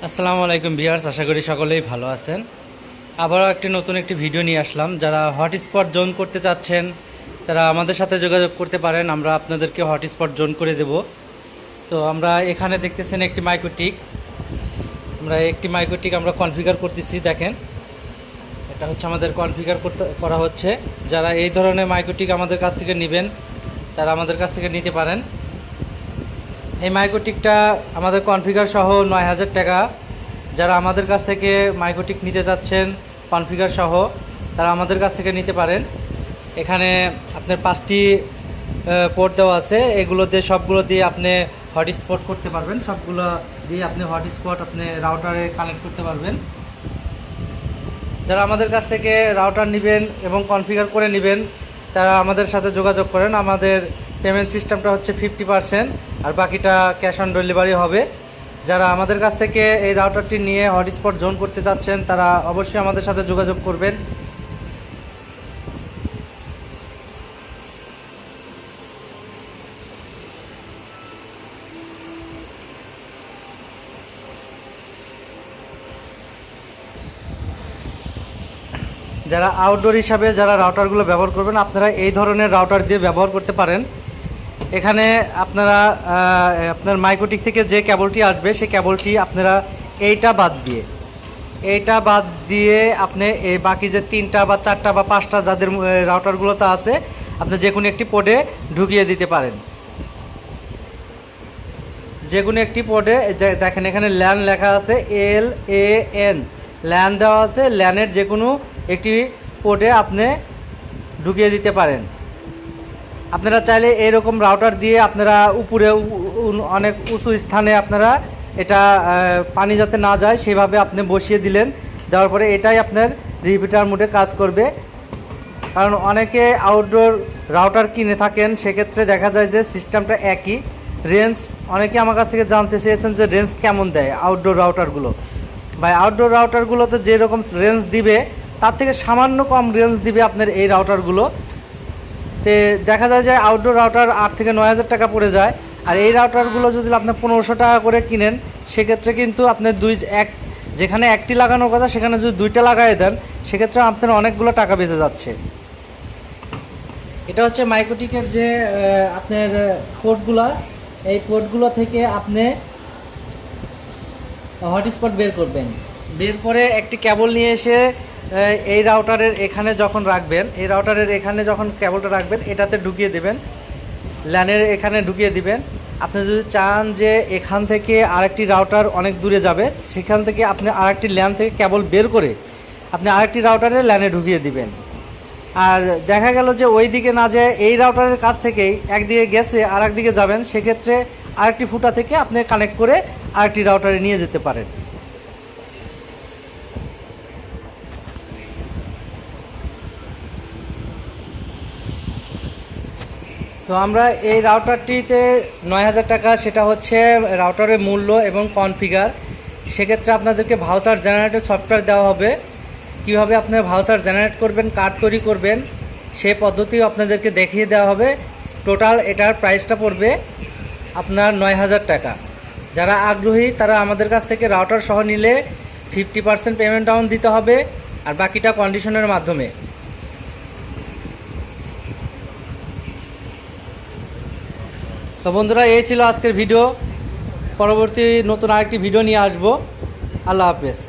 আসসালামু আলাইকুম ভিউয়ার্স, আশা করি সকলেই ভালো আছেন। আবারও নতুন একটি ভিডিও নিয়ে আসলাম। যারা হটস্পট জোন করতে চাচ্ছেন তারা আমাদের সাথে যোগাযোগ করতে পারেন, আমরা আপনাদেরকে হটস্পট জোন করে দেব। তো আমরা এখানে দেখতেছেন একটি মাইক্রোটিক, আমরা কনফিগার করতেছি। দেখেন, এটা হচ্ছে আমাদের কনফিগার করা হচ্ছে। যারা এই ধরনের মাইক্রোটিক আমাদের কাছ থেকে নেবেন তারা আমাদের কাছ থেকে নিতে পারেন। এই মাইক্রোটিকটা আমাদের কনফিগার সহ ৯,০০০ টাকা। যারা আমাদের কাছ থেকে মাইক্রোটিক নিতে যাচ্ছেন কনফিগার সহ তারা আমাদের কাছ থেকে নিতে পারেন। এখানে আপনার 5টি পোর্ট দেওয়া আছে, সবগুলো দিয়ে আপনি হটস্পট করতে পারবেন। সবগুলো দিয়ে আপনি হটস্পট আপনি রাউটারে কানেক্ট করতে পারবেন। যারা আমাদের কাছ থেকে রাউটার নেবেন এবং কনফিগার করে নেবেন তারা আমাদের সাথে যোগাযোগ করেন। আমাদের পেমেন্ট সিস্টেমটা হচ্ছে 50%, আর বাকিটা ক্যাশ অন ডেলিভারি হবে। যারা আমাদের কাছ থেকে এই রাউটারটি নিয়ে হটস্পট জোন করতে চাচ্ছেন তারা অবশ্যই আমাদের সাথে যোগাযোগ করবেন। যারা আউটডোর হিসাবে যারা রাউটারগুলো ব্যবহার করবেন আপনারা এই ধরনের রাউটার দিয়ে ব্যবহার করতে পারেন। এখানে আপনার মাইক্রোটিক থেকে যে কেবলটি আসবে সেই কেবলটি আপনারা এইটা বাদ দিয়ে আপনি এই বাকি যে 3টা বা 4টা বা 5টা যাদের রাউটারগুলোতে আছে আপনি যে কোনো একটি পোর্টে ঢুকিয়ে দিতে পারেন। যে কোনো একটি পোর্টে দেখেন এখানে ল্যান লেখা আছে, LAN ল্যান দেওয়া আছে। ল্যানের যে কোনো একটি পোর্টে আপনি ঢুকিয়ে দিতে পারেন। আপনারা চাইলে এরকম রাউটার দিয়ে আপনারা উপরে অনেক উঁচু স্থানে আপনারা এটা পানি যাতে না যায় সেভাবে আপনি বসিয়ে দিলেন। দেওয়ার পরে এটাই আপনার রিপিটার মোডে কাজ করবে। কারণ অনেকে আউটডোর রাউটার কিনে থাকেন, সেক্ষেত্রে দেখা যায় যে সিস্টেমটা একই রেঞ্জ। অনেকে আমার কাছ থেকে জানতে চেয়েছেন যে রেঞ্জ কেমন দেয় আউটডোর রাউটারগুলো। বা আউটডোর রাউটারগুলোতে যেরকম রেঞ্জ দিবে তার থেকে সামান্য কম রেঞ্জ দিবে আপনার এই রাউটারগুলো। তে দেখা যায় যে আউটডোর রাউটার 8 থেকে 9,০০০ টাকা পড়ে যায়। আর এই রাউটারগুলো যদি আপনি 1500 টাকা করে কিনেন সেক্ষেত্রে কিন্তু আপনার যেখানে একটি লাগানোর কথা সেখানে যদি 2টা লাগাই দেন সেক্ষেত্রে আপনার অনেকগুলো টাকা বেঁচে যাচ্ছে। এটা হচ্ছে মাইক্রোটিকের যে আপনার পোর্টগুলো, এই পোর্টগুলো থেকে আপনি হটস্পট বের করবেন। বের করে একটি কেবল নিয়ে এসে এই রাউটারের এখানে যখন কেবলটা রাখবেন এটাতে ঢুকিয়ে দেবেন, ল্যানের এখানে ঢুকিয়ে দিবেন। আপনি যদি চান যে এখান থেকে আরেকটি রাউটার অনেক দূরে যাবে সেখান থেকে আপনি আরেকটি ল্যান থেকে কেবল বের করে আপনি আরেকটি রাউটারের ল্যানে ঢুকিয়ে দিবেন। আর দেখা গেল যে ওই দিকে না যায় এই রাউটারের কাছ থেকেই একদিকে গেছে আর একদিকে যাবেন, সেক্ষেত্রে আরেকটি ফুটা থেকে আপনি কানেক্ট করে আরেকটি রাউটারে নিয়ে যেতে পারেন। তো আমরা এই রাউটারটিতে 9,০০০ টাকা, সেটা হচ্ছে রাউটারের মূল্য এবং কনফিগার। সেক্ষেত্রে আপনাদেরকে ভাউচার জেনারেটর সফটওয়্যার দেওয়া হবে। কীভাবে আপনার ভাউচার জেনারেট করবেন, কার্ড তৈরি করবেন সেই পদ্ধতিও আপনাদেরকে দেখিয়ে দেওয়া হবে। টোটাল এটার প্রাইসটা পড়বে আপনার 9,০০০ টাকা। যারা আগ্রহী তারা আমাদের কাছ থেকে রাউটার সহ নিলে 50% পেমেন্ট ডাউন দিতে হবে, আর বাকিটা কন্ডিশনের মাধ্যমে। তো বন্ধুরা, এই ছিল আজকের ভিডিও। পরবর্তী নতুন আরেকটি ভিডিও নিয়ে আসবো। আল্লাহ হাফেজ।